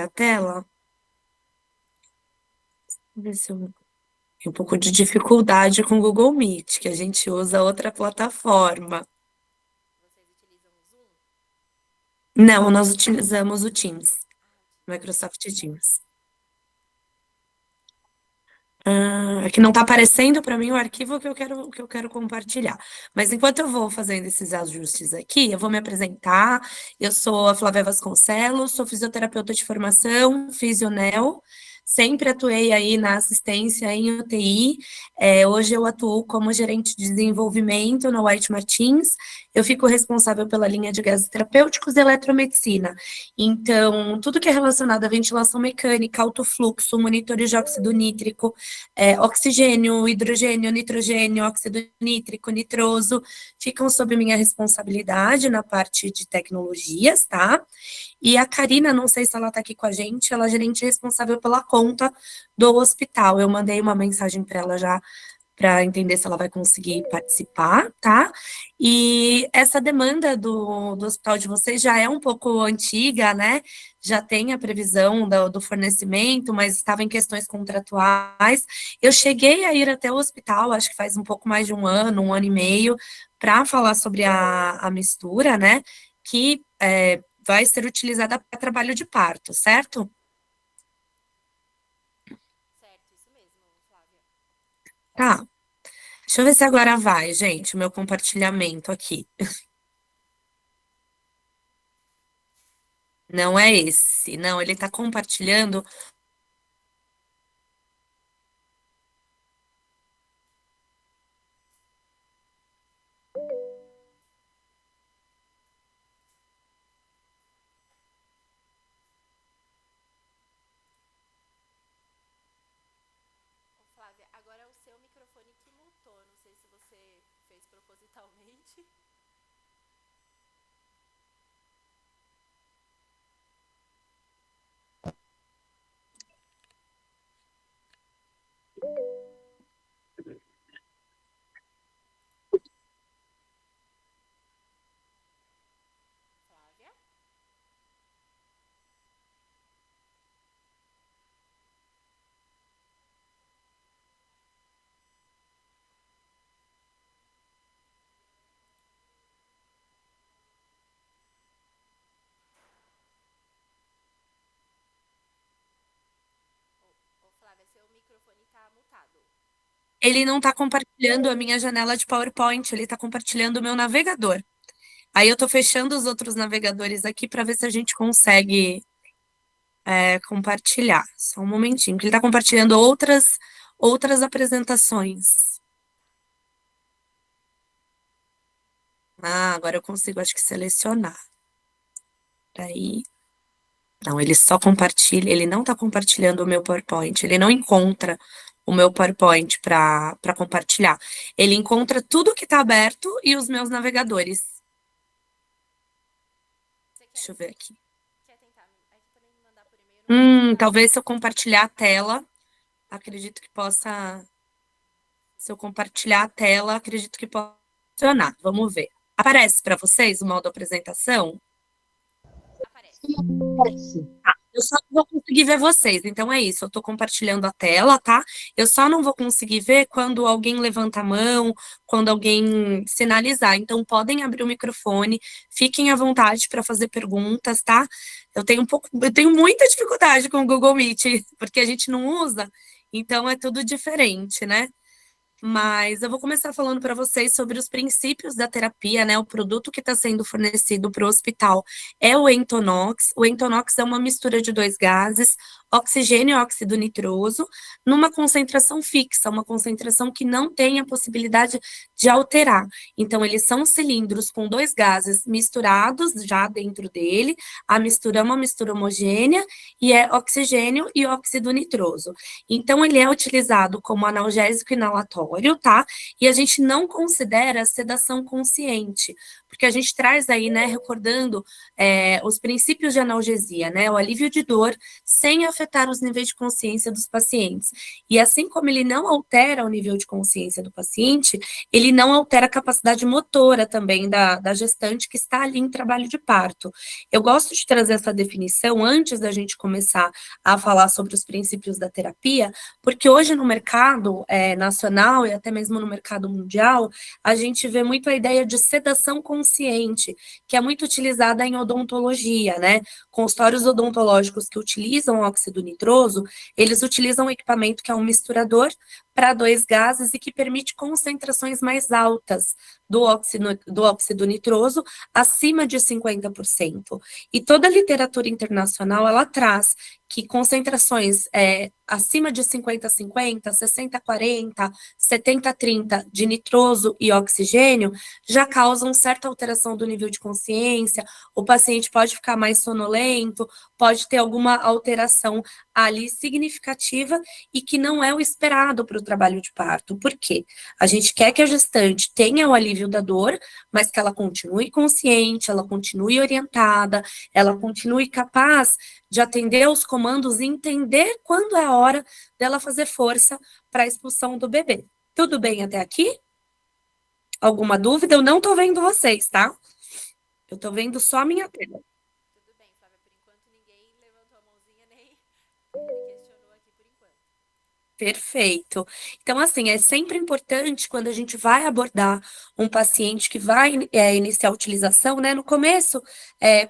a tela? Deixa eu ver se eu tenho um pouco de dificuldade com o Google Meet, que a gente usa outra plataforma. Vocês utilizam o Zoom? Não, nós utilizamos o Teams, Microsoft Teams. É que não está aparecendo para mim o arquivo que eu quero compartilhar. Mas enquanto eu vou fazendo esses ajustes aqui, eu vou me apresentar. Eu sou a Flávia Vasconcelos, sou fisioterapeuta de formação, fisionel. Sempre atuei aí na assistência em UTI. Hoje eu atuo como gerente de desenvolvimento no White Martins. Eu fico responsável pela linha de gases terapêuticos e eletromedicina. Então, tudo que é relacionado à ventilação mecânica, alto fluxo, monitores de óxido nítrico, oxigênio, hidrogênio, nitrogênio, óxido nítrico, nitroso, ficam sob minha responsabilidade na parte de tecnologias, tá? E a Karina, não sei se ela está aqui com a gente, ela é gerente responsável pela conta do hospital. Eu mandei uma mensagem para ela já para entender se ela vai conseguir participar, tá? E essa demanda do hospital de vocês já é um pouco antiga, né? Já tem a previsão do fornecimento, mas estava em questões contratuais. Eu cheguei a ir até o hospital, acho que faz um pouco mais de um ano e meio, para falar sobre a mistura, né? Que vai ser utilizada para trabalho de parto, certo? Certo, isso mesmo, Flávia. Tá. Deixa eu ver se agora vai, gente, o meu compartilhamento aqui. Não é esse, não, ele está compartilhando. Ô, Flávia, agora é o seu microfone que mutou. Não sei se você fez propositalmente. Flávia? Ô, Flávia, seu microfone tá mutado. Ele não está compartilhando a minha janela de PowerPoint, ele está compartilhando o meu navegador. Aí eu estou fechando os outros navegadores aqui para ver se a gente consegue compartilhar. Só um momentinho, que ele está compartilhando outras apresentações. Ah, agora eu consigo, acho que selecionar. Aí, não, ele só compartilha, ele não está compartilhando o meu PowerPoint, ele não encontra o meu PowerPoint para compartilhar. Ele encontra tudo que está aberto e os meus navegadores. Você Deixa eu ver aqui. quer tentar? É que também me mandar por e-mail eu não vou conseguir Talvez abrir. se eu compartilhar a tela, acredito que possa. Se eu compartilhar a tela, acredito que possa funcionar. Vamos ver. Aparece para vocês o modo apresentação? Aparece. Eu só não vou conseguir ver vocês, então é isso. Eu estou compartilhando a tela, tá? Eu só não vou conseguir ver quando alguém levanta a mão, quando alguém sinalizar. Então, podem abrir o microfone, fiquem à vontade para fazer perguntas, tá? Eu tenho muita dificuldade com o Google Meet, porque a gente não usa, então é tudo diferente, né? Mas eu vou começar falando para vocês sobre os princípios da terapia, né? O produto que está sendo fornecido para o hospital é o Entonox. O Entonox é uma mistura de dois gases, oxigênio e óxido nitroso, numa concentração fixa, uma concentração que não tem a possibilidade de alterar. Então, eles são cilindros com dois gases misturados já dentro dele. A mistura é uma mistura homogênea e é oxigênio e óxido nitroso. Então, ele é utilizado como analgésico inalatório, tá? E a gente não considera sedação consciente, porque a gente traz aí, né, recordando os princípios de analgesia, né, o alívio de dor sem afetar os níveis de consciência dos pacientes. E assim como ele não altera o nível de consciência do paciente, ele não altera a capacidade motora também da gestante que está ali em trabalho de parto. Eu gosto de trazer essa definição antes da gente começar a falar sobre os princípios da terapia, porque hoje no mercado nacional e até mesmo no mercado mundial, a gente vê muito a ideia de sedação consciente, que é muito utilizada em odontologia, né? Consultórios odontológicos que utilizam óxido nitroso, eles utilizam um equipamento que é um misturador para dois gases e que permite concentrações mais altas do óxido nitroso, acima de 50%. E toda a literatura internacional, ela traz que concentrações acima de 50-50, 60-40, 70-30 de nitroso e oxigênio já causam certa alteração do nível de consciência, o paciente pode ficar mais sonolento, pode ter alguma alteração ali significativa e que não é o esperado para o trabalho de parto. Por quê? A gente quer que a gestante tenha o alívio da dor, mas que ela continue consciente, ela continue orientada, ela continue capaz de atender os comandos e entender quando é a hora dela fazer força para a expulsão do bebê. Tudo bem até aqui? Alguma dúvida? Eu não estou vendo vocês, tá? Eu estou vendo só a minha tela. Tudo bem, Flávia, por enquanto ninguém levantou a mãozinha nem questionou aqui por enquanto. Perfeito. Então, assim, é sempre importante quando a gente vai abordar um paciente que vai iniciar a utilização, né? No começo,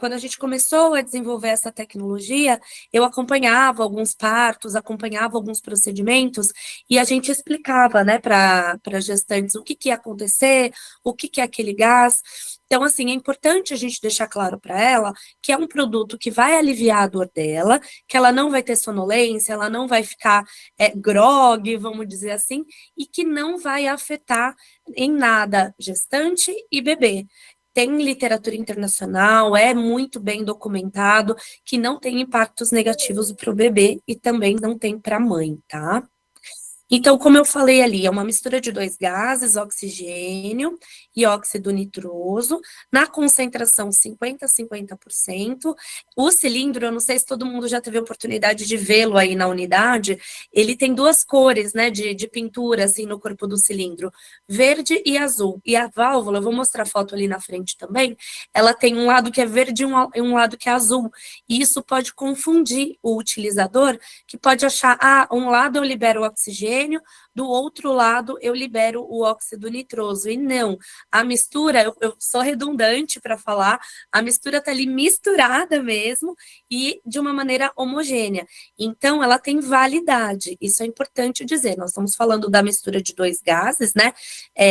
quando a gente começou a desenvolver essa tecnologia, eu acompanhava alguns partos, acompanhava alguns procedimentos e a gente explicava, né, para gestantes o que ia acontecer, o que é aquele gás. Então, assim, é importante a gente deixar claro para ela que é um produto que vai aliviar a dor dela, que ela não vai ter sonolência, ela não vai ficar grog, vamos dizer assim, e que não vai afetar em nada gestante e bebê. Tem literatura internacional, é muito bem documentado, que não tem impactos negativos para o bebê e também não tem para a mãe, tá? Então, como eu falei ali, é uma mistura de dois gases, oxigênio e óxido nitroso, na concentração 50-50%. O cilindro, eu não sei se todo mundo já teve a oportunidade de vê-lo aí na unidade, ele tem duas cores, né, de pintura, assim, no corpo do cilindro, verde e azul. E a válvula, eu vou mostrar a foto ali na frente também, ela tem um lado que é verde e um lado que é azul. E isso pode confundir o utilizador, que pode achar, um lado eu libero o oxigênio, do outro lado eu libero o óxido nitroso. E não, a mistura, eu sou redundante para falar, a mistura está ali misturada mesmo e de uma maneira homogênea. Então, ela tem validade, isso é importante dizer. Nós estamos falando da mistura de dois gases, né?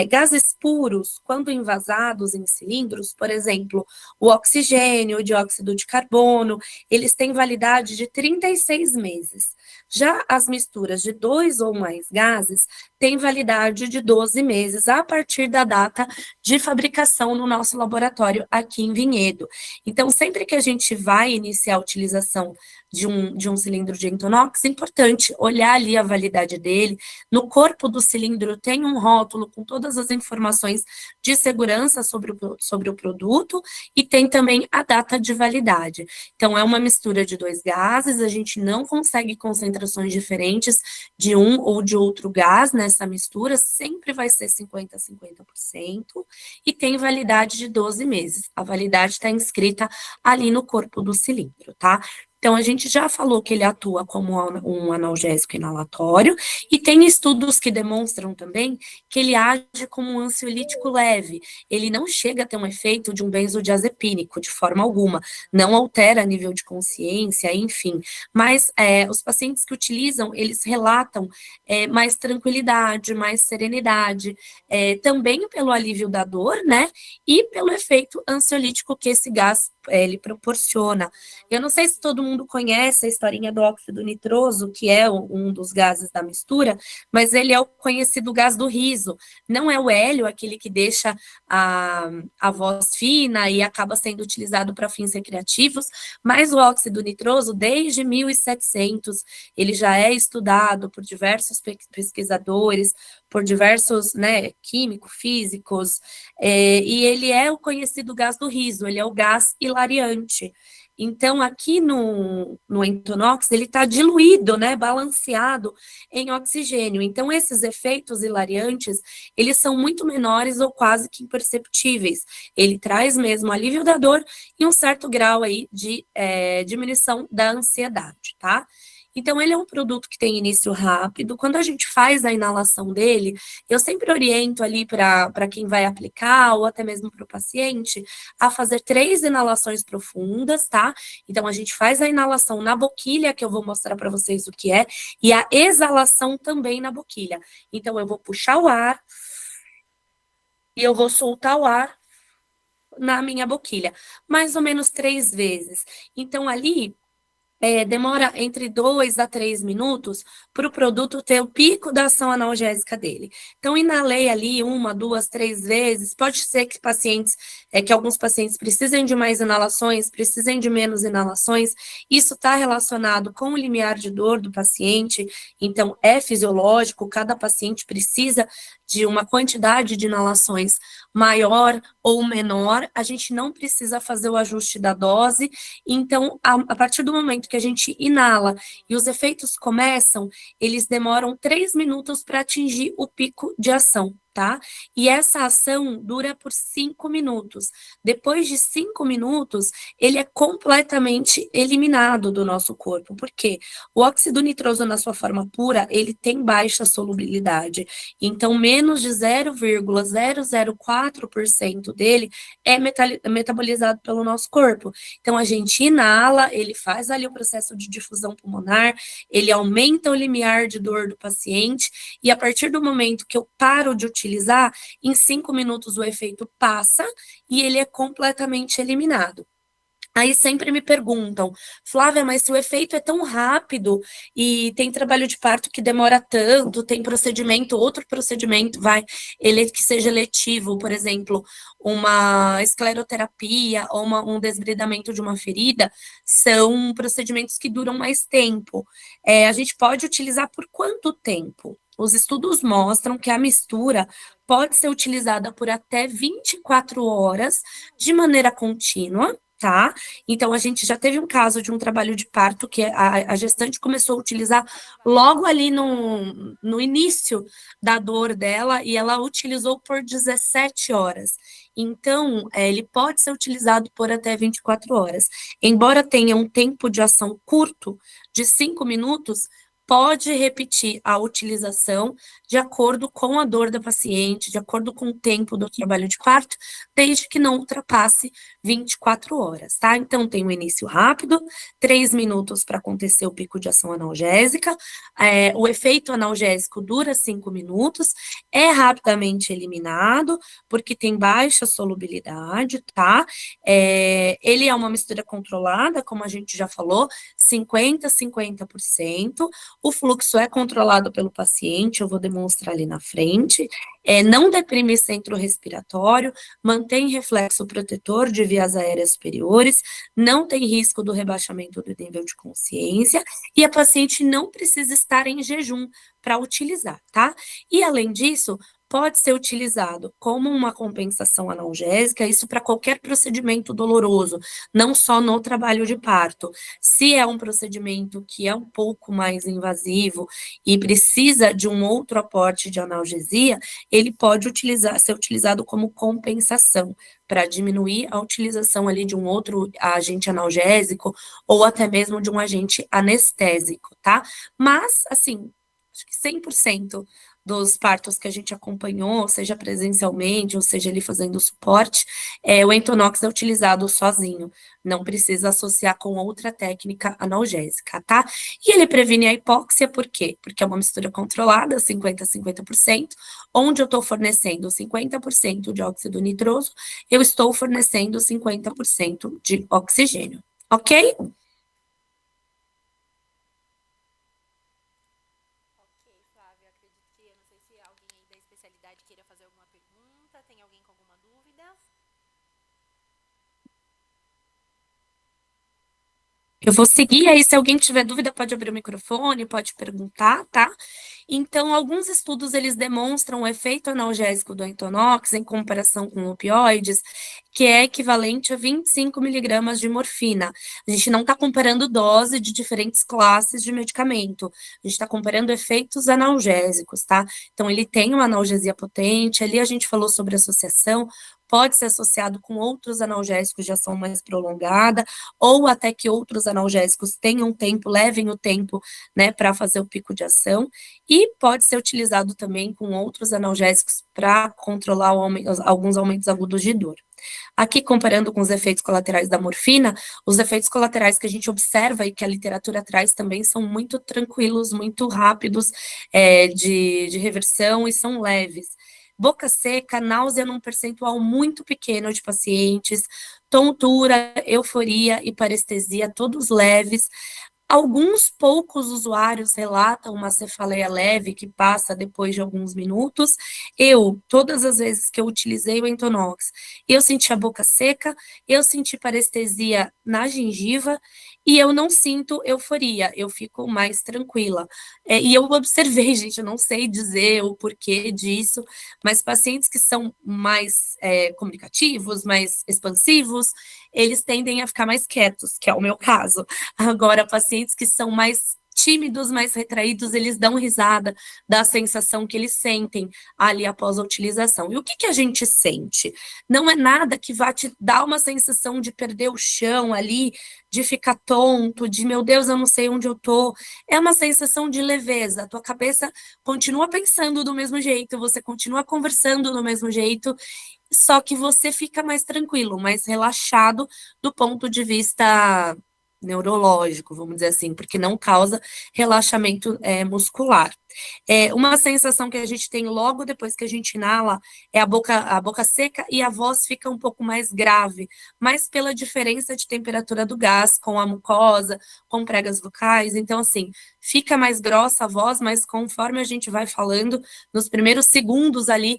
Gases puros, quando envasados em cilindros, por exemplo, o oxigênio, o dióxido de carbono, eles têm validade de 36 meses. Já as misturas de dois ou mais gases têm validade de 12 meses a partir da data de fabricação no nosso laboratório aqui em Vinhedo. Então, sempre que a gente vai iniciar a utilização de um cilindro de Entonox, é importante olhar ali a validade dele. No corpo do cilindro tem um rótulo com todas as informações de segurança sobre o produto e tem também a data de validade. Então, é uma mistura de dois gases, a gente não consegue concentrações diferentes de um ou de outro gás nessa mistura, sempre vai ser 50-50%, e tem validade de 12 meses. A validade está inscrita ali no corpo do cilindro, tá? Então, a gente já falou que ele atua como um analgésico inalatório, e tem estudos que demonstram também que ele age como um ansiolítico leve. Ele não chega a ter um efeito de um benzodiazepínico, de forma alguma, não altera nível de consciência, enfim. Mas os pacientes que utilizam, eles relatam mais tranquilidade, mais serenidade, também pelo alívio da dor, né? E pelo efeito ansiolítico que esse gás ele proporciona. Eu não sei se todo mundo conhece a historinha do óxido nitroso, que é um dos gases da mistura, mas ele é o conhecido gás do riso. Não é o hélio, aquele que deixa a voz fina e acaba sendo utilizado para fins recreativos, mas o óxido nitroso, desde 1700, ele já é estudado por diversos pesquisadores, por diversos, né, químicos, físicos, e ele é o conhecido gás do riso, ele é o gás hilariante. Então, aqui no Entonox, ele está diluído, né, balanceado em oxigênio. Então, esses efeitos hilariantes, eles são muito menores ou quase que imperceptíveis. Ele traz mesmo alívio da dor e um certo grau aí de diminuição da ansiedade, tá? Então, ele é um produto que tem início rápido. Quando a gente faz a inalação dele, eu sempre oriento ali para quem vai aplicar, ou até mesmo para o paciente, a fazer 3 inalações profundas, tá? Então, a gente faz a inalação na boquilha, que eu vou mostrar para vocês o que é, e a exalação também na boquilha. Então, eu vou puxar o ar e eu vou soltar o ar na minha boquilha, mais ou menos 3 vezes. Então, ali demora entre 2 a 3 minutos para o produto ter o pico da ação analgésica dele. Então, inalei ali 1, 2, 3 vezes. Pode ser que alguns pacientes precisem de mais inalações, precisem de menos inalações. Isso está relacionado com o limiar de dor do paciente. Então, é fisiológico, cada paciente precisa de uma quantidade de inalações maior ou menor. A gente não precisa fazer o ajuste da dose. Então, a partir do momento que a gente inala e os efeitos começam, eles demoram 3 minutos para atingir o pico de ação, tá? E essa ação dura por 5 minutos. Depois de 5 minutos, ele é completamente eliminado do nosso corpo. Por quê? O óxido nitroso, na sua forma pura, ele tem baixa solubilidade. Então, menos de 0,004% dele é metabolizado pelo nosso corpo. Então, a gente inala, ele faz ali o processo de difusão pulmonar, ele aumenta o limiar de dor do paciente, e a partir do momento que eu paro de utilizar, em 5 minutos o efeito passa e ele é completamente eliminado. Aí sempre me perguntam, Flávia, mas se o efeito é tão rápido e tem trabalho de parto que demora tanto, tem procedimento, outro procedimento, ele que seja letivo, por exemplo, uma escleroterapia ou um desbridamento de uma ferida, são procedimentos que duram mais tempo. A gente pode utilizar por quanto tempo? Os estudos mostram que a mistura pode ser utilizada por até 24 horas de maneira contínua, tá? Então, a gente já teve um caso de um trabalho de parto que a gestante começou a utilizar logo ali no início da dor dela e ela utilizou por 17 horas. Então, ele pode ser utilizado por até 24 horas. Embora tenha um tempo de ação curto, de 5 minutos, pode repetir a utilização de acordo com a dor da paciente, de acordo com o tempo do trabalho de parto, desde que não ultrapasse 24 horas, tá? Então, tem um início rápido, 3 minutos para acontecer o pico de ação analgésica, o efeito analgésico dura 5 minutos, é rapidamente eliminado, porque tem baixa solubilidade, tá? Ele é uma mistura controlada, como a gente já falou, 50%. O fluxo é controlado pelo paciente, eu vou demonstrar ali na frente. Não deprime centro respiratório, mantém reflexo protetor de vias aéreas superiores, não tem risco do rebaixamento do nível de consciência e a paciente não precisa estar em jejum para utilizar, tá? E além disso, pode ser utilizado como uma compensação analgésica, isso para qualquer procedimento doloroso, não só no trabalho de parto. Se é um procedimento que é um pouco mais invasivo e precisa de um outro aporte de analgesia, ele pode ser utilizado como compensação, para diminuir a utilização ali de um outro agente analgésico ou até mesmo de um agente anestésico, tá? Mas, assim, acho que 100% dos partos que a gente acompanhou, seja presencialmente, ou seja, ele fazendo suporte, o Entonox é utilizado sozinho, não precisa associar com outra técnica analgésica, tá? E ele previne a hipóxia, por quê? Porque é uma mistura controlada, 50% a 50%, onde eu estou fornecendo 50% de óxido nitroso, eu estou fornecendo 50% de oxigênio, ok? Ok, Flávia, acredito que eu não sei se alguém aí da especialidade queira fazer alguma pergunta. Tem alguém com alguma dúvida? Eu vou seguir aí, se alguém tiver dúvida, pode abrir o microfone, pode perguntar, tá? Então, alguns estudos, eles demonstram o efeito analgésico do Entonox em comparação com opioides, que é equivalente a 25 miligramas de morfina. A gente não está comparando dose de diferentes classes de medicamento, a gente está comparando efeitos analgésicos, tá? Então, ele tem uma analgesia potente, ali a gente falou sobre associação, pode ser associado com outros analgésicos de ação mais prolongada, ou até que outros analgésicos tenham tempo, levem o tempo, né, para fazer o pico de ação, e pode ser utilizado também com outros analgésicos para controlar alguns aumentos agudos de dor. Aqui, comparando com os efeitos colaterais da morfina, os efeitos colaterais que a gente observa e que a literatura traz também são muito tranquilos, muito rápidos, de reversão e são leves. Boca seca, náusea num percentual muito pequeno de pacientes, tontura, euforia e parestesia, todos leves. Alguns poucos usuários relatam uma cefaleia leve que passa depois de alguns minutos. Todas as vezes que eu utilizei o Entonox, eu senti a boca seca, eu senti parestesia na gengiva e eu não sinto euforia, eu fico mais tranquila. E eu observei, gente, eu não sei dizer o porquê disso, mas pacientes que são mais comunicativos, mais expansivos, eles tendem a ficar mais quietos, que é o meu caso. Agora, pacientes que são mais tímidos, mais retraídos, eles dão risada da sensação que eles sentem ali após a utilização. E o que a gente sente? Não é nada que vá te dar uma sensação de perder o chão ali, de ficar tonto, de meu Deus, eu não sei onde eu tô. É uma sensação de leveza. A tua cabeça continua pensando do mesmo jeito, você continua conversando do mesmo jeito, só que você fica mais tranquilo, mais relaxado do ponto de vista neurológico, vamos dizer assim, porque não causa relaxamento muscular. Uma sensação que a gente tem logo depois que a gente inala é a boca seca e a voz fica um pouco mais grave, mas pela diferença de temperatura do gás com a mucosa, com pregas vocais, então assim, fica mais grossa a voz, mas conforme a gente vai falando, nos primeiros segundos ali,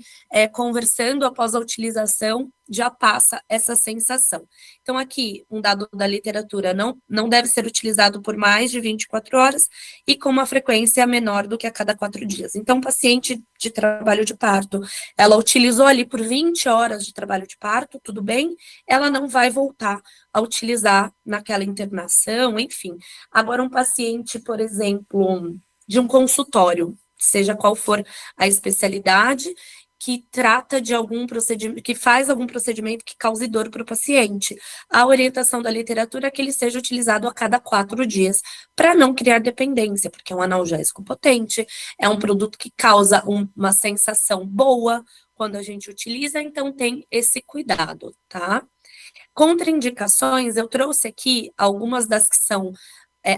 conversando após a utilização, já passa essa sensação. Então, aqui, um dado da literatura, não deve ser utilizado por mais de 24 horas e com uma frequência menor do que a cada 4 dias. Então, paciente de trabalho de parto, ela utilizou ali por 20 horas de trabalho de parto, tudo bem, ela não vai voltar a utilizar naquela internação, enfim. Agora, um paciente, por exemplo, de um consultório, seja qual for a especialidade, que trata de algum procedimento, que faz algum procedimento que cause dor para o paciente. A orientação da literatura é que ele seja utilizado a cada 4 dias, para não criar dependência, porque é um analgésico potente, é um produto que causa uma sensação boa quando a gente utiliza, então tem esse cuidado, tá? Contraindicações, eu trouxe aqui algumas das que são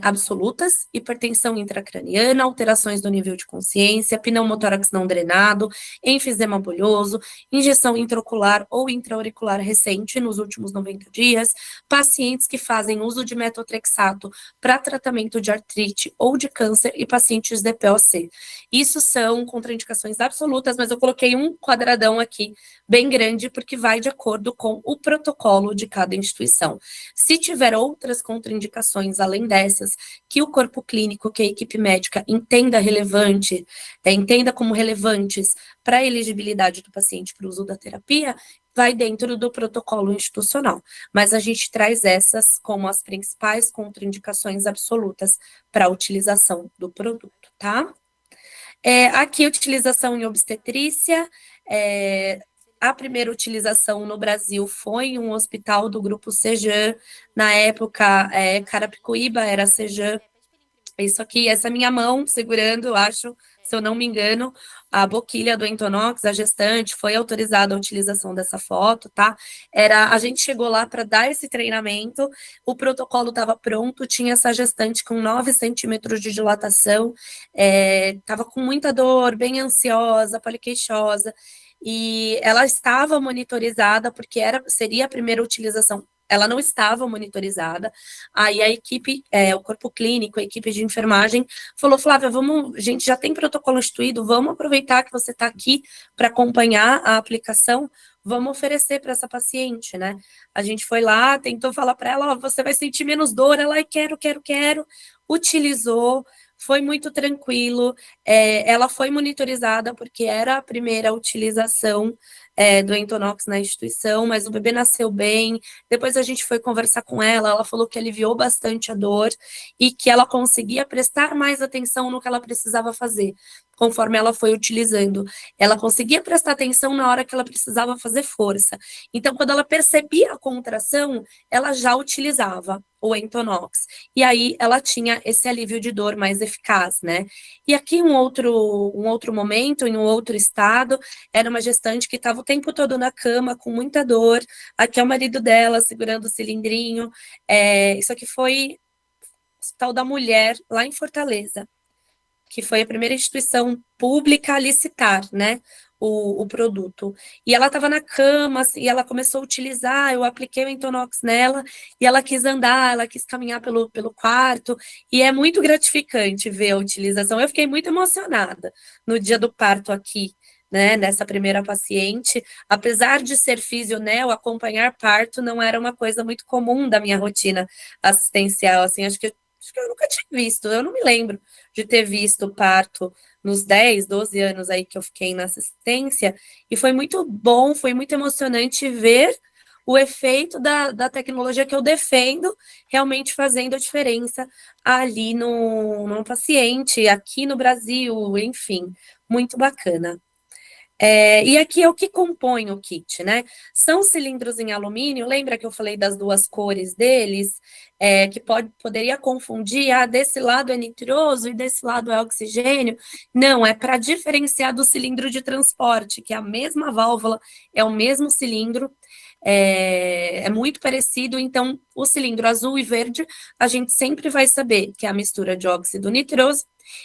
absolutas, hipertensão intracraniana, alterações do nível de consciência, pneumotórax não drenado, enfisema bolhoso, injeção intraocular ou intraauricular recente nos últimos 90 dias, pacientes que fazem uso de metotrexato para tratamento de artrite ou de câncer e pacientes de POC. Isso são contraindicações absolutas, mas eu coloquei um quadradão aqui bem grande porque vai de acordo com o protocolo de cada instituição. Se tiver outras contraindicações além dessas, que o corpo clínico, que a equipe médica entenda relevante, entenda como relevantes para a elegibilidade do paciente para o uso da terapia, vai dentro do protocolo institucional. Mas a gente traz essas como as principais contraindicações absolutas para a utilização do produto, tá? Aqui, utilização em obstetrícia, a primeira utilização no Brasil foi em um hospital do grupo Sejan, na época, Carapicuíba era Sejan. Isso aqui, essa é minha mão segurando, eu acho, se eu não me engano, a boquilha do Entonox, a gestante, foi autorizada a utilização dessa foto, tá? A gente chegou lá para dar esse treinamento, o protocolo estava pronto, tinha essa gestante com 9 centímetros de dilatação, estava com muita dor, bem ansiosa, poliqueixosa, e ela estava monitorizada, porque seria a primeira utilização. Ela não estava monitorizada, aí a equipe, o corpo clínico, a equipe de enfermagem, falou, Flávia, a gente já tem protocolo instituído, vamos aproveitar que você está aqui para acompanhar a aplicação, vamos oferecer para essa paciente, né? A gente foi lá, tentou falar para ela, ó, você vai sentir menos dor, ela, quero, utilizou, foi muito tranquilo, ela foi monitorizada porque era a primeira utilização do Entonox na instituição, mas o bebê nasceu bem, depois a gente foi conversar com ela, ela falou que aliviou bastante a dor e que ela conseguia prestar mais atenção no que ela precisava fazer, conforme ela foi utilizando. Ela conseguia prestar atenção na hora que ela precisava fazer força. Então, quando ela percebia a contração, ela já utilizava o Entonox. E aí ela tinha esse alívio de dor mais eficaz, né? E aqui um outro momento, em um outro estado, era uma gestante que estava o tempo todo na cama, com muita dor. Aqui é o marido dela segurando o cilindrinho. Isso aqui foi o Hospital da Mulher, lá em Fortaleza, que foi a primeira instituição pública a licitar, né, o produto. E ela estava na cama, assim, e ela começou a utilizar, eu apliquei o Entonox nela, e ela quis andar, ela quis caminhar pelo quarto, e é muito gratificante ver a utilização. Eu fiquei muito emocionada no dia do parto aqui, né, nessa primeira paciente, apesar de ser fisionel, acompanhar parto não era uma coisa muito comum da minha rotina assistencial, assim, acho que eu nunca tinha visto, eu não me lembro de ter visto parto nos 10, 12 anos aí que eu fiquei na assistência, e foi muito bom, foi muito emocionante ver o efeito da tecnologia que eu defendo realmente fazendo a diferença ali no paciente, aqui no Brasil, enfim, muito bacana. E aqui é o que compõe o kit, né? São cilindros em alumínio, lembra que eu falei das duas cores deles, que poderia confundir, desse lado é nitroso e desse lado é oxigênio. Não, é para diferenciar do cilindro de transporte, que é a mesma válvula, é o mesmo cilindro, é muito parecido, então o cilindro azul e verde, a gente sempre vai saber que é a mistura de óxido nitroso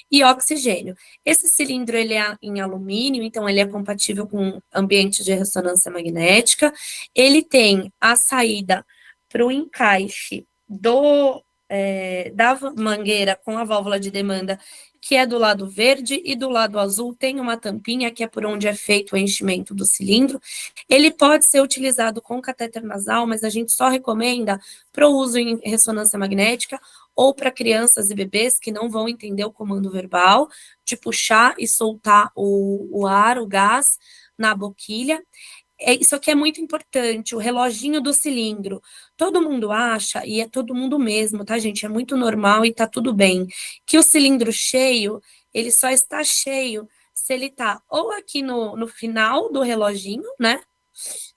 e oxigênio. Esse cilindro ele é em alumínio, então ele é compatível com ambiente de ressonância magnética. Ele tem a saída para o encaixe da mangueira com a válvula de demanda, que é do lado verde, e do lado azul tem uma tampinha, que é por onde é feito o enchimento do cilindro. Ele pode ser utilizado com catéter nasal, mas a gente só recomenda para o uso em ressonância magnética ou para crianças e bebês que não vão entender o comando verbal, de puxar e soltar o ar, o gás, na boquilha. Isso aqui é muito importante, o reloginho do cilindro. Todo mundo acha, e é todo mundo mesmo, tá, gente? É muito normal e tá tudo bem, que o cilindro cheio, ele só está cheio se ele tá ou aqui no final do reloginho, né?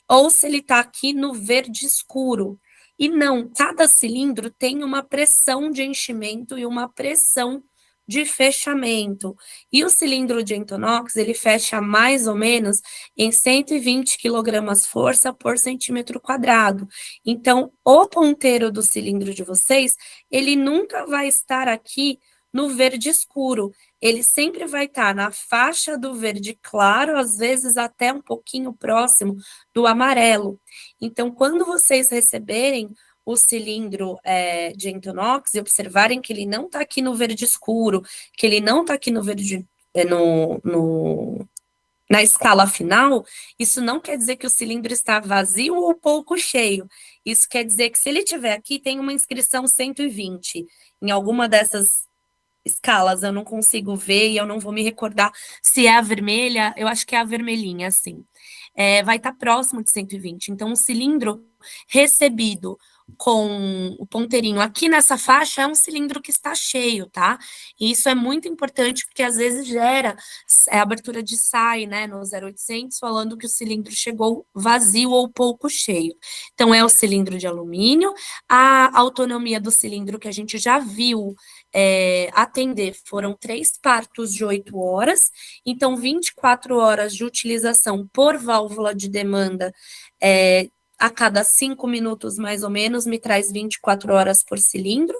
Ou se ele tá aqui no verde escuro. E não, cada cilindro tem uma pressão de enchimento e uma pressão de fechamento. E o cilindro de Entonox, ele fecha mais ou menos em 120 quilogramas força por centímetro quadrado. Então, o ponteiro do cilindro de vocês, ele nunca vai estar aqui no verde escuro. Ele sempre vai estar na faixa do verde claro, às vezes até um pouquinho próximo do amarelo. Então, quando vocês receberem o cilindro de Entonox e observarem que ele não está aqui no verde escuro, que ele não está aqui no verde na escala final, isso não quer dizer que o cilindro está vazio ou pouco cheio. Isso quer dizer que se ele tiver aqui, tem uma inscrição 120. Em alguma dessas escalas eu não consigo ver e eu não vou me recordar se é a vermelha, eu acho que é a vermelhinha, assim. Vai estar próximo de 120. Então, o cilindro recebido com o ponteirinho aqui nessa faixa é um cilindro que está cheio, tá? E isso é muito importante porque às vezes gera a abertura de SAI, né, no 0800, falando que o cilindro chegou vazio ou pouco cheio. Então, é o cilindro de alumínio, a autonomia do cilindro que a gente já viu atender foram 3 partos de 8 horas, então 24 horas de utilização por válvula de demanda a cada 5 minutos, mais ou menos, me traz 24 horas por cilindro.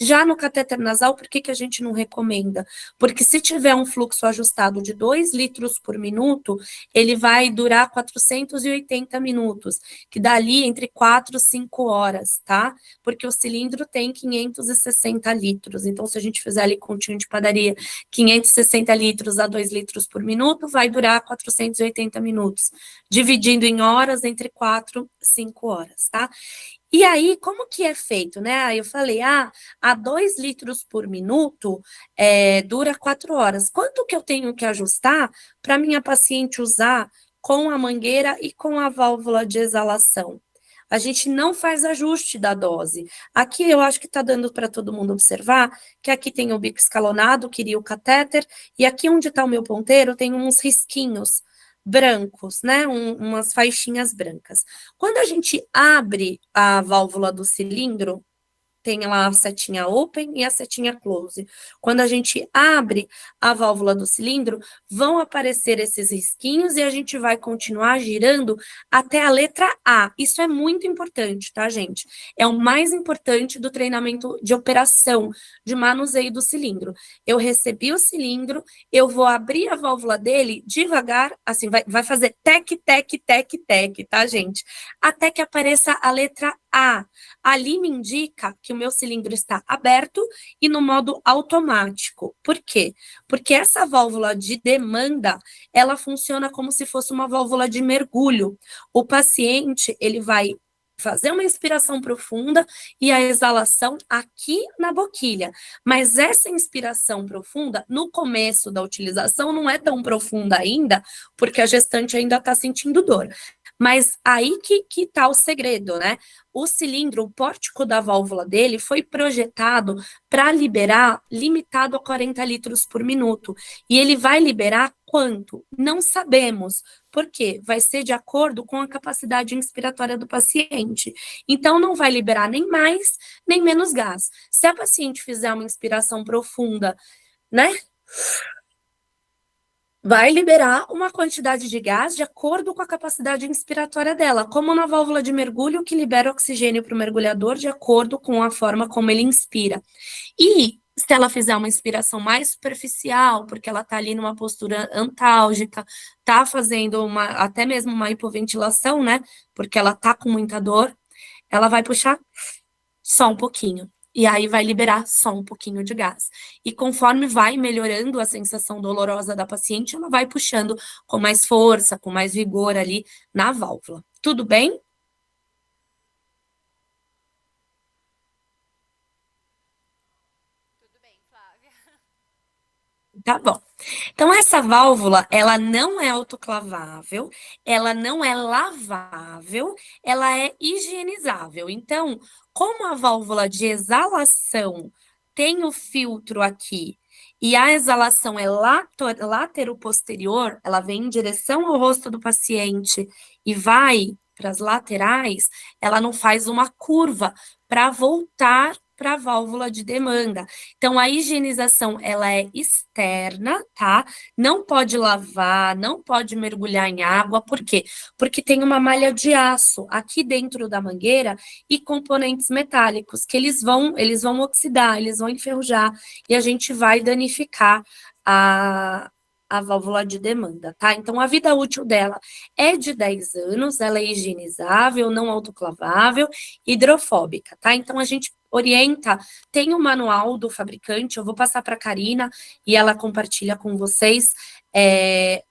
Já no catéter nasal, por que a gente não recomenda? Porque se tiver um fluxo ajustado de 2 litros por minuto, ele vai durar 480 minutos, que dá ali entre 4 e 5 horas, tá? Porque o cilindro tem 560 litros. Então, se a gente fizer ali continho de padaria, 560 litros a 2 litros por minuto, vai durar 480 minutos, dividindo em horas entre 4 e 5 horas, tá? E aí, como que é feito, né? Aí eu falei, a 2 litros por minuto dura 4 horas. Quanto que eu tenho que ajustar para minha paciente usar com a mangueira e com a válvula de exalação? A gente não faz ajuste da dose. Aqui eu acho que está dando para todo mundo observar que aqui tem o bico escalonado, queria o catéter, e aqui onde está o meu ponteiro tem uns risquinhos brancos, né? Umas faixinhas brancas. Quando a gente abre a válvula do cilindro, tem lá a setinha open e a setinha close. Quando a gente abre a válvula do cilindro, vão aparecer esses risquinhos e a gente vai continuar girando até a letra A. Isso é muito importante, tá, gente? É o mais importante do treinamento de operação, de manuseio do cilindro. Eu recebi o cilindro, eu vou abrir a válvula dele devagar, assim, vai fazer tec, tec, tec, tec, tá, gente? Até que apareça a letra A. Ali me indica que o meu cilindro está aberto e no modo automático. Por quê? Porque essa válvula de demanda, ela funciona como se fosse uma válvula de mergulho. O paciente, ele vai fazer uma inspiração profunda e a exalação aqui na boquilha. Mas essa inspiração profunda, no começo da utilização, não é tão profunda ainda, porque a gestante ainda está sentindo dor. Mas aí que tá o segredo, né? O cilindro, o pórtico da válvula dele foi projetado para liberar limitado a 40 litros por minuto. E ele vai liberar quanto? Não sabemos. Por quê? Vai ser de acordo com a capacidade inspiratória do paciente. Então, não vai liberar nem mais, nem menos gás. Se a paciente fizer uma inspiração profunda, né? Vai liberar uma quantidade de gás de acordo com a capacidade inspiratória dela, como na válvula de mergulho, que libera oxigênio para o mergulhador de acordo com a forma como ele inspira. E se ela fizer uma inspiração mais superficial, porque ela está ali numa postura antálgica, está fazendo até mesmo uma hipoventilação, né? Porque ela está com muita dor, ela vai puxar só um pouquinho. E aí vai liberar só um pouquinho de gás. E conforme vai melhorando a sensação dolorosa da paciente, ela vai puxando com mais força, com mais vigor ali na válvula. Tudo bem? Tudo bem, Flávia. Tá bom. Então, essa válvula, ela não é autoclavável, ela não é lavável, ela é higienizável. Então, como a válvula de exalação tem o filtro aqui e a exalação é látero-posterior, ela vem em direção ao rosto do paciente e vai para as laterais, ela não faz uma curva para voltar para a válvula de demanda. Então, a higienização, ela é externa, tá? Não pode lavar, não pode mergulhar em água, por quê? Porque tem uma malha de aço aqui dentro da mangueira e componentes metálicos que eles vão oxidar, eles vão enferrujar e a gente vai danificar a válvula de demanda, tá? Então, a vida útil dela é de 10 anos, ela é higienizável, não autoclavável, hidrofóbica, tá? Então, a gente orienta, tem o manual do fabricante, eu vou passar para a Karina e ela compartilha com vocês.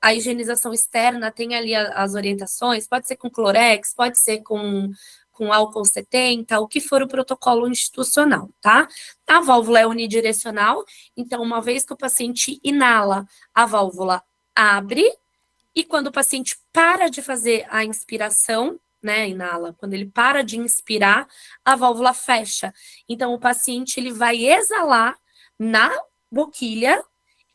A higienização externa tem ali as orientações, pode ser com Clorex, pode ser com álcool 70, o que for o protocolo institucional, tá? A válvula é unidirecional, então, uma vez que o paciente inala, a válvula abre, e quando o paciente para de fazer a inspiração, né, inala, quando ele para de inspirar, a válvula fecha. Então, o paciente ele vai exalar na boquilha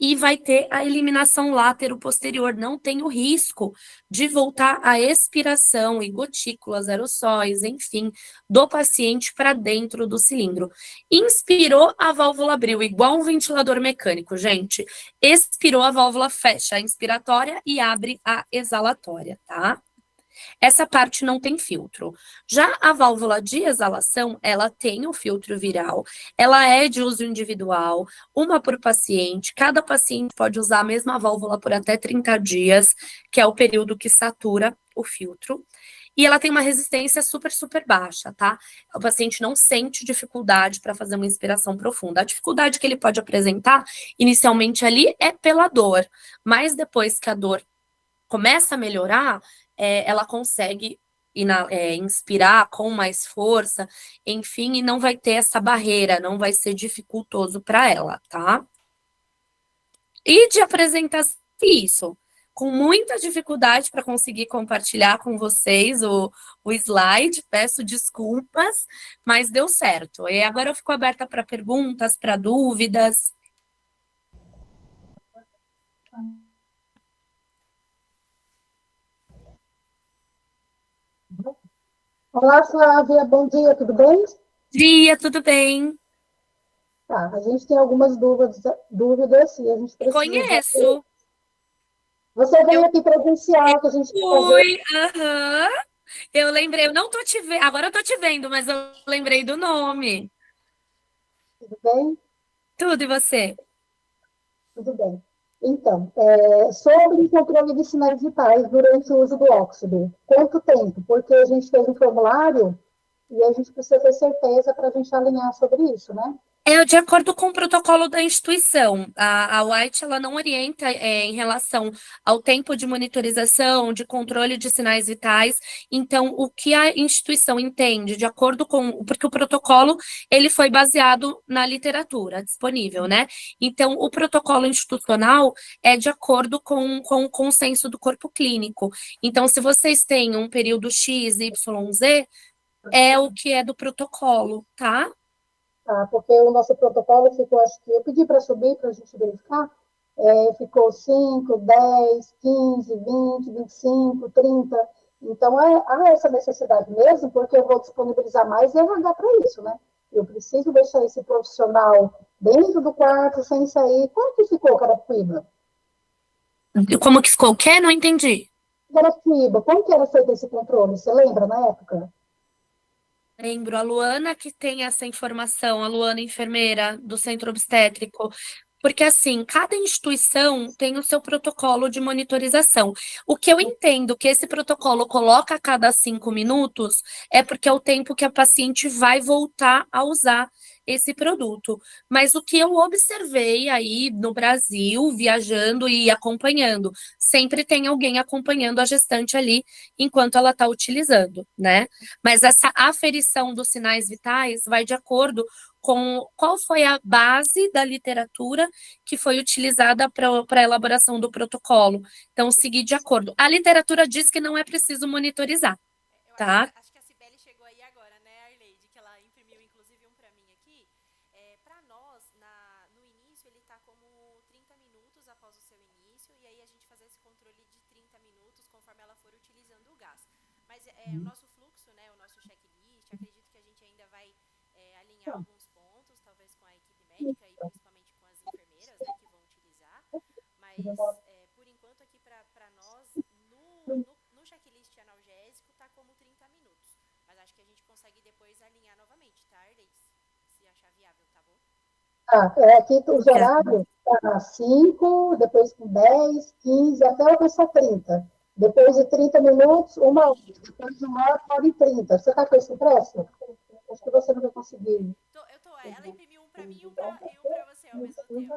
e vai ter a eliminação látero-posterior. Não tem o risco de voltar a expiração e gotículas, aerossóis, enfim, do paciente para dentro do cilindro. Inspirou, a válvula abriu, igual um ventilador mecânico, gente. Expirou, a válvula fecha a inspiratória e abre a exalatória, tá? Essa parte não tem filtro. Já a válvula de exalação, ela tem o filtro viral, ela é de uso individual, uma por paciente. Cada paciente pode usar a mesma válvula por até 30 dias, que é o período que satura o filtro. E ela tem uma resistência super, super baixa, tá? O paciente não sente dificuldade para fazer uma inspiração profunda. A dificuldade que ele pode apresentar inicialmente ali é pela dor, mas depois que a dor começa a melhorar, ela consegue inspirar com mais força, enfim, e não vai ter essa barreira, não vai ser dificultoso para ela, tá? E de apresentação, isso. Com muita dificuldade para conseguir compartilhar com vocês o slide, peço desculpas, mas deu certo. E agora eu fico aberta para perguntas, para dúvidas. Olá, Flávia, bom dia, tudo bem? Dia, tudo bem? Tá, a gente tem algumas dúvidas e a gente precisa. Conheço. Você veio Eu aqui presencial, que a gente vai fazer, fui, aham. Eu lembrei, eu não tô te vendo, agora eu tô te vendo, mas eu lembrei do nome. tudo bem? Tudo, e você? Tudo bem. Então, sobre o controle de sinais vitais durante o uso do óxido, quanto tempo? Porque a gente fez um formulário e a gente precisa ter certeza para a gente alinhar sobre isso, né? É de acordo com o protocolo da instituição. A White ela não orienta em relação ao tempo de monitorização, de controle de sinais vitais. Então, o que a instituição entende, de acordo com, porque o protocolo ele foi baseado na literatura disponível, né? Então, o protocolo institucional é de acordo com o consenso do corpo clínico. Então, se vocês têm um período X, Y, Z, é o que é do protocolo, tá? Tá? Porque o nosso protocolo ficou, acho que eu pedi para subir para a gente verificar, ficou 5, 10, 15, 20, 25, 30. Então, há essa necessidade mesmo, porque eu vou disponibilizar mais RH para isso, né? Eu preciso deixar esse profissional dentro do quarto, sem sair. Quanto que ficou Carapicuíba? Como que ficou o quê? Não entendi. Carapicuíba, como que era feito esse controle? Você lembra na época? Lembro, a Luana que tem essa informação, a Luana enfermeira do centro obstétrico, porque assim, cada instituição tem o seu protocolo de monitorização. O que eu entendo que esse protocolo coloca a cada 5 minutos é porque é o tempo que a paciente vai voltar a usar esse produto. Mas o que eu observei aí no Brasil, viajando e acompanhando, sempre tem alguém acompanhando a gestante ali enquanto ela está utilizando, né? Mas essa aferição dos sinais vitais vai de acordo com qual foi a base da literatura que foi utilizada para a elaboração do protocolo. Então, seguir de acordo. A literatura diz que não é preciso monitorizar, Eu tá? acho que a Cibele chegou aí agora, né, Arleide? Que ela imprimiu inclusive um para mim aqui. Para nós, no início, ele está como 30 minutos após o seu início, e aí a gente fazer esse controle de 30 minutos conforme ela for utilizando o gás. Mas o nosso fluxo, né, o nosso checklist, acredito que a gente ainda vai alinhar alguns pontos, talvez com a equipe médica e principalmente com as enfermeiras, né, que vão utilizar. Mas, por enquanto, aqui para nós, no checklist analgésico, tá como 30 minutos. Mas acho que a gente consegue depois alinhar novamente, tá, Arleide? Se achar viável, tá bom? Aqui os horários tá 5, depois com 10, 15, até alcançar 30. Depois de 30 minutos, 1 hora. Depois de 1 hora e 30. Você está com esse pressa? Acho que você não vai conseguir. Ela imprimiu um pra mim e um pra você ao mesmo tempo.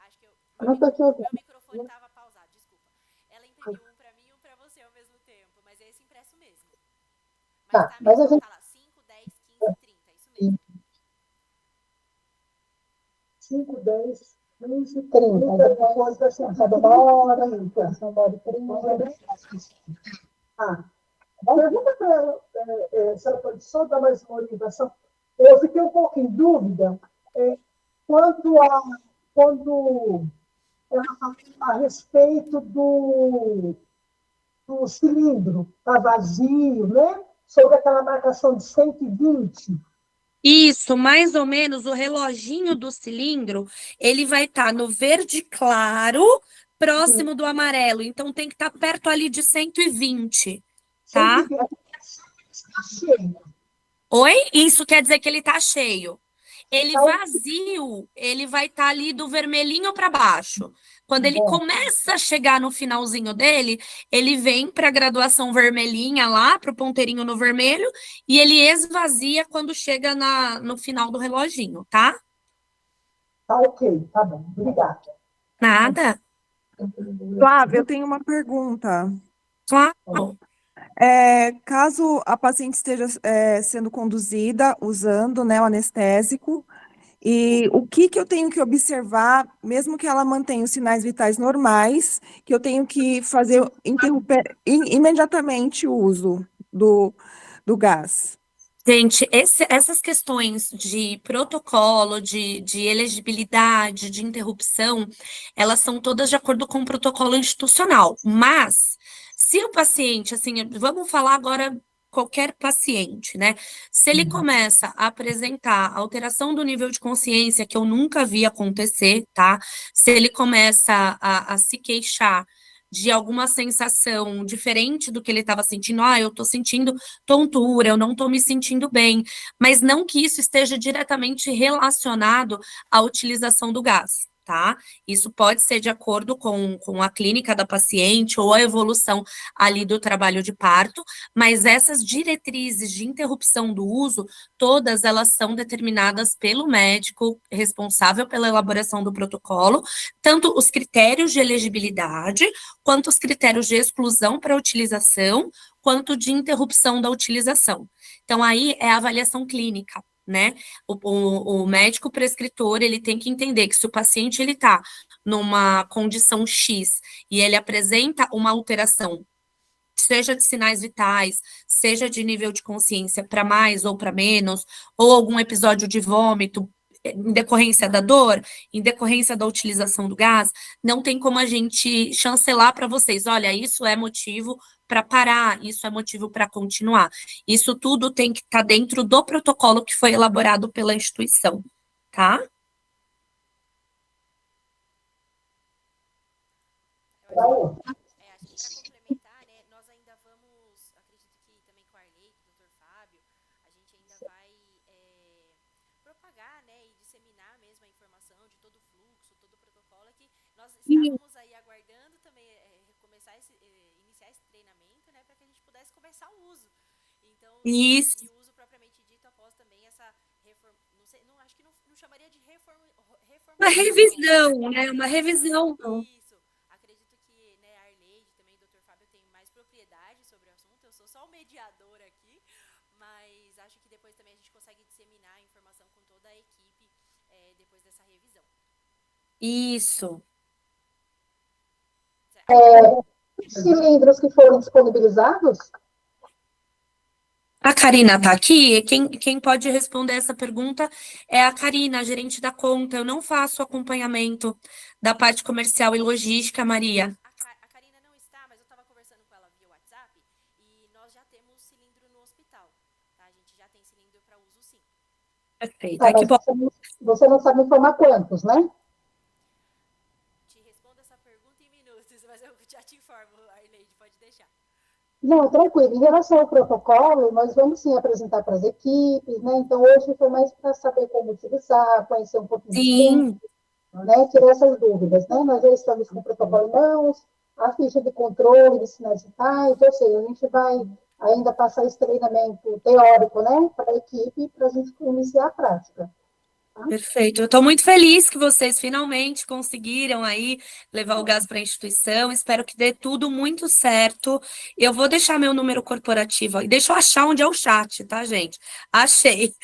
Acho que Eu não estou te ouvindo. meu microfone tava pausado, desculpa. Ela imprimiu um pra mim e um pra você ao mesmo tempo, mas é esse impresso mesmo. Mas Tá, tá mas a mesmo, gente. tá lá, 5, 10, 15, 30, isso mesmo. 5, 10, 15, 30. Depois da sentada 1 hora, depois 1 hora e 30. Ah, pergunta para ela se ela pode só dar mais uma orientação. Eu fiquei um pouco em dúvida quanto quando ela falou a respeito do cilindro, está vazio, né? Sobre aquela marcação de 120. Isso, mais ou menos, o reloginho do cilindro, ele vai estar no verde claro, próximo do amarelo. Então, tem que estar perto ali de 120. tá? Está cheio. Oi? Isso quer dizer que ele tá cheio. Ele Então, vazio, ele vai estar ali do vermelhinho para baixo. Quando ele bom, começa a chegar no finalzinho dele, ele vem para a graduação vermelhinha lá, para o ponteirinho no vermelho, e ele esvazia quando chega no final do reloginho, tá? tá ok, tá bom, obrigada. Nada. Flávia, eu tenho uma pergunta. Claro. Caso a paciente esteja sendo conduzida usando, né, o anestésico, e o que que eu tenho que observar, mesmo que ela mantenha os sinais vitais normais, que eu tenho que fazer interromper imediatamente o uso do gás? Gente, essas questões de protocolo, de elegibilidade, de interrupção, elas são todas de acordo com o protocolo institucional. Mas, se o paciente, assim, vamos falar agora qualquer paciente, né? Se ele começa a apresentar alteração do nível de consciência, que eu nunca vi acontecer, tá? Se ele começa a se queixar de alguma sensação diferente do que ele estava sentindo, eu tô sentindo tontura, eu não estou me sentindo bem, mas não que isso esteja diretamente relacionado à utilização do gás, tá? Isso pode ser de acordo com a clínica da paciente ou a evolução ali do trabalho de parto, mas essas diretrizes de interrupção do uso, todas elas são determinadas pelo médico responsável pela elaboração do protocolo, tanto os critérios de elegibilidade, quanto os critérios de exclusão para utilização, quanto de interrupção da utilização. Então, aí é a avaliação clínica, né? O médico prescritor, ele tem que entender que se o paciente, ele está numa condição X e ele apresenta uma alteração, seja de sinais vitais, seja de nível de consciência para mais ou para menos, ou algum episódio de vômito, em decorrência da dor, em decorrência da utilização do gás, não tem como a gente chancelar para vocês, olha, isso é motivo para parar, isso é motivo para continuar. Isso tudo tem que estar dentro do protocolo que foi elaborado pela instituição, tá? Tá ótimo. Acho que para complementar, né, nós ainda vamos, acredito que também com a Arley, com o Dr. Fábio, a gente ainda vai propagar, né, e disseminar mesmo a informação de todo o fluxo, todo o protocolo, que nós estávamos aí aguardando também iniciar esse treinamento, né, para que a gente pudesse começar o uso. Então, Isso. e o uso propriamente dito após também essa reforma, não sei, não, acho que não chamaria de Uma reformulação, revisão, né? Uma revisão. isso. Acredito que, né, a Arleide também, o Dr. Fábio tem mais propriedade sobre o assunto. Eu sou só o mediador aqui, mas acho que depois também a gente consegue disseminar a informação com toda a equipe depois dessa revisão. Isso. Os cilindros que foram disponibilizados, A Karina está aqui? Quem pode responder essa pergunta é a Karina, a gerente da conta. Eu não faço acompanhamento da parte comercial e logística, Maria. A Karina não está, mas eu estava conversando com ela via WhatsApp e nós já temos cilindro no hospital, tá? A gente já tem cilindro para uso, sim. Perfeito. tá, Ai, que mas bom. você não sabe informar quantos, né? Te respondo essa pergunta em minutos, mas eu já te informo, Arleide, pode deixar. Não, tranquilo. Em relação ao protocolo, nós vamos sim apresentar para as equipes, né? Então, hoje foi mais para saber como utilizar, conhecer um pouquinho do centro, Sim, né? Tirar essas dúvidas, né? Nós já estamos com o protocolo em mãos, a ficha de controle de sinais vitais, ou seja, a gente vai ainda passar esse treinamento teórico, né? Para a equipe, para a gente iniciar a prática. perfeito. Eu estou muito feliz que vocês finalmente conseguiram aí levar o gás para a instituição. Espero que dê tudo muito certo. Eu vou deixar meu número corporativo aí. Deixa eu achar onde é o chat, tá, gente? Achei.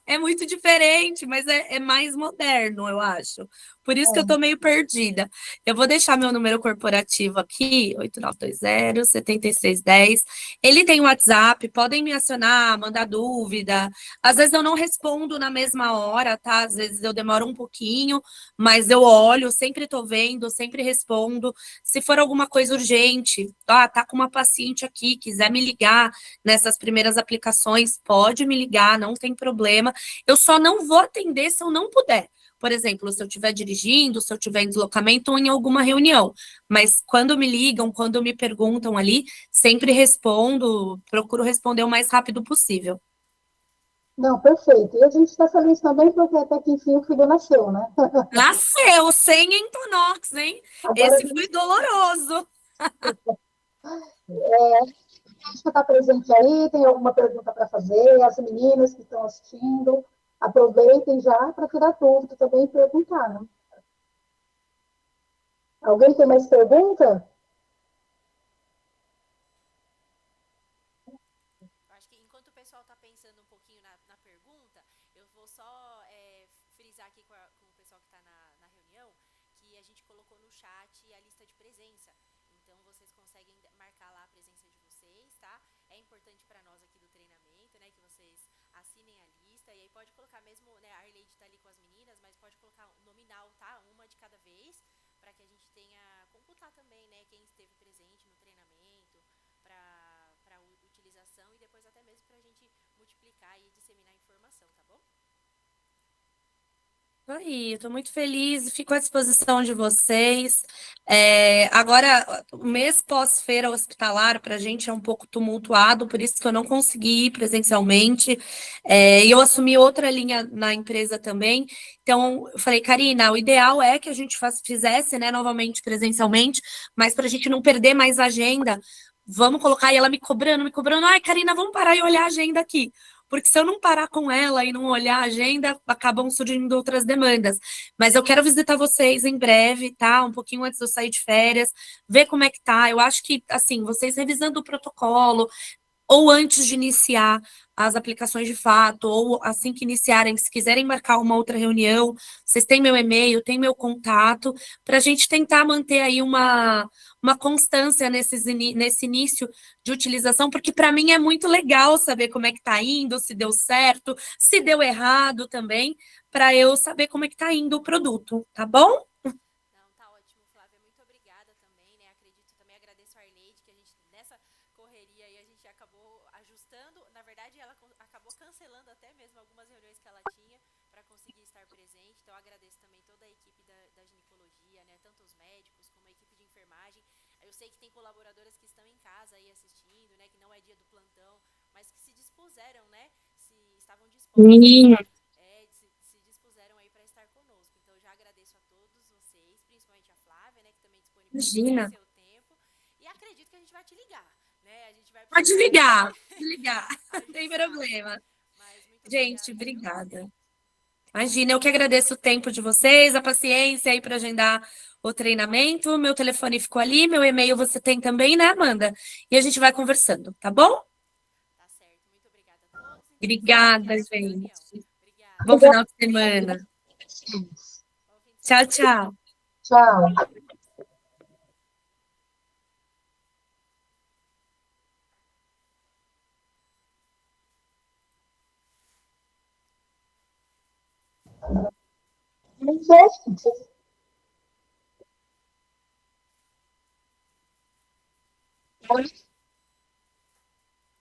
É muito diferente, mas é mais moderno, eu acho. Por isso que eu tô meio perdida. Eu vou deixar meu número corporativo aqui, 8920-7610. Ele tem WhatsApp, podem me acionar, mandar dúvida. Às vezes eu não respondo na mesma hora, tá? Às vezes eu demoro um pouquinho, mas eu olho, sempre tô vendo, sempre respondo. Se for alguma coisa urgente, tá com uma paciente aqui, quiser me ligar nessas primeiras aplicações, pode me ligar, não tem problema. Eu só não vou atender se eu não puder. por exemplo, se eu estiver dirigindo, se eu estiver em deslocamento ou em alguma reunião. Mas quando me ligam, quando me perguntam ali, sempre respondo, procuro responder o mais rápido possível. Não, perfeito. E a gente está feliz também porque até que enfim o filho nasceu, né? Nasceu sem entonox, hein? Agora a Esse gente foi doloroso. está presente aí, tem alguma pergunta para fazer, as meninas que estão assistindo, aproveitem já para tirar dúvida também e perguntar, né? Alguém tem mais pergunta? Eu acho que enquanto o pessoal está pensando um pouquinho na pergunta, eu vou só frisar aqui com o pessoal que está na reunião que a gente colocou no chat a lista de presença. Então vocês conseguem marcar lá a presença de vocês, tá? É importante para nós aqui do treinamento, né, que vocês assinem a lista. E aí pode colocar mesmo, né, a Arleide está ali com as meninas, mas pode colocar nominal, tá? Uma de cada vez, para que a gente tenha computar também, né, quem esteve presente no treinamento, para utilização e depois até mesmo para a gente multiplicar e disseminar a informação, tá bom? Aí, estou muito feliz, fico à disposição de vocês. Agora, o mês pós-feira hospitalar para a gente é um pouco tumultuado, por isso que eu não consegui ir presencialmente. E eu assumi outra linha na empresa também. Então, eu falei, Karina, o ideal é que a gente fizesse, né, novamente presencialmente, mas para a gente não perder mais a agenda, vamos colocar. E ela me cobrando, ai, Karina, vamos parar e olhar a agenda aqui. Porque se eu não parar com ela e não olhar a agenda, acabam surgindo outras demandas. Mas eu quero visitar vocês em breve, tá? Um pouquinho antes de eu sair de férias, ver como é que tá. Eu acho que, assim, vocês revisando o protocolo, ou antes de iniciar as aplicações de fato, ou assim que iniciarem, se quiserem marcar uma outra reunião, vocês têm meu e-mail, têm meu contato, para a gente tentar manter aí uma constância nesse início de utilização, porque para mim é muito legal saber como é que está indo, se deu certo, se deu errado também, para eu saber como é que está indo o produto, tá bom? Não, tá ótimo, Flávia. Muito obrigada também, né? Acredito, também agradeço a Arleide, que a gente, nessa correria aí, a gente acabou ajustando. Na verdade, ela acabou cancelando até mesmo algumas reuniões que ela tinha para conseguir estar presente. Então, agradeço também toda a equipe da ginecologia, né? Tanto os médicos como a equipe de enfermagem. Eu sei que tem colaboradoras que estão em casa aí assistindo, né? Que não é dia do plantão, mas que se dispuseram, né? Se estavam dispostas Sim, se dispuseram aí para estar conosco. Então, eu já agradeço a todos vocês, principalmente a Flávia, né, que também disponibilizou o imagina. seu tempo. E acredito que a gente vai te ligar, né? A gente vai Pode precisar aí ligar, pode ligar, não tem ajustar. problema. Mas muito Gente, obrigada, viu? obrigada. Imagina, eu que agradeço o tempo de vocês, a paciência aí para agendar o treinamento. Meu telefone ficou ali, meu e-mail você tem também, né, Amanda? E a gente vai conversando, tá bom? Tá certo. Muito obrigada a todos. Então, encerro aqui Obrigada, a nossa gente. reunião. Bom Obrigada. final de semana. Bom fim de Tchau, semana. tchau. Tchau. Gente,